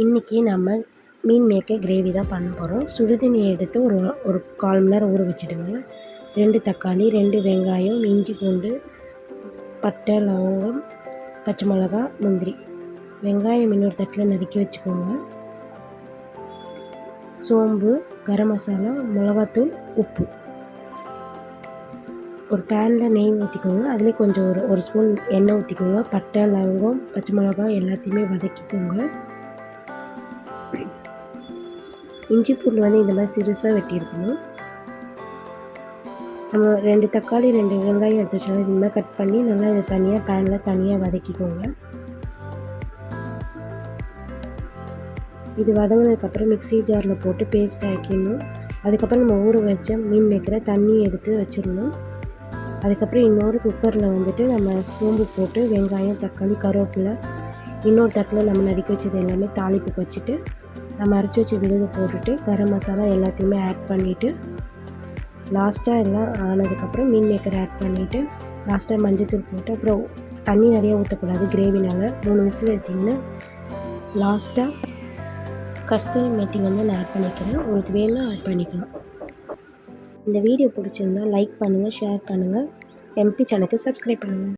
இன்றைக்கி நம்ம மீன் maker gravy தான் பண்ண போகிறோம். சுடுதண்ணி எடுத்து ஒரு ஒரு 1/4 மணி நேரம் ஊற வச்சுடுங்க. 2 தக்காளி, 2 வெங்காயம், இஞ்சி பூண்டு, பட்டை, லவங்கம், பச்சை மிளகா, முந்திரி. வெங்காயம் இன்னொரு தட்டில் நறுக்கி வச்சுக்கோங்க. சோம்பு, கரம் மசாலா, மிளகாத்தூள், உப்பு. ஒரு பேனில் நெய் ஊற்றிக்கோங்க. அதிலே கொஞ்சம் ஒரு ஸ்பூன் எண்ணெய் ஊற்றிக்கோங்க. பட்டை, லவங்கம், பச்சை மிளகா எல்லாத்தையுமே வதக்கிக்கோங்க. இஞ்சி பூண்டு இந்த மாதிரி சிறுசாக வெட்டியிருக்கணும். நம்ம 2 தக்காளி 2 வெங்காயம் எடுத்து வச்சுக்கலாம். இது மாதிரி கட் பண்ணி நல்லா இதை தனியாக பேனில் தனியாக வதக்கிக்கோங்க. இது வதங்கினதுக்கப்புறம் மிக்ஸி ஜாரில் போட்டு பேஸ்ட் ஆக்கிடணும். அதுக்கப்புறம் நம்ம ஊற வச்ச மீன் மேக்கரை தண்ணி எடுத்து வச்சிடணும். அதுக்கப்புறம் இன்னொரு குக்கரில் நம்ம சோம்பு போட்டு வெங்காயம், தக்காளி, கருவேப்பிலை, இன்னொரு தட்டில் நம்ம நறுக்கி வச்சது எல்லாமே தாளிப்புக்கு வச்சுட்டு நம்ம அரைச்சி வச்ச விழுதை போட்டுட்டு கரம் மசாலா எல்லாத்தையுமே ஆட் பண்ணிவிட்டு லாஸ்ட்டாக எல்லாம் ஆனதுக்கப்புறம் மீன் மேக்கரை ஆட் பண்ணிவிட்டு லாஸ்ட்டாக மஞ்சள்தூள் போட்டு அப்புறம் தண்ணி நிறையா ஊற்றக்கூடாது கிரேவினால் 3 விசில் எடுத்திங்கன்னா லாஸ்ட்டாக கஸ்தூரி மேத்தி நான் ஆட் பண்ணிக்கிறேன். உங்களுக்கு வேணும்னா ஆட் பண்ணிக்கலாம். இந்த வீடியோ பிடிச்சிருந்தால் லைக் பண்ணுங்கள், ஷேர் பண்ணுங்கள், எம்பி சேனலுக்கு சப்ஸ்கிரைப் பண்ணுங்கள்.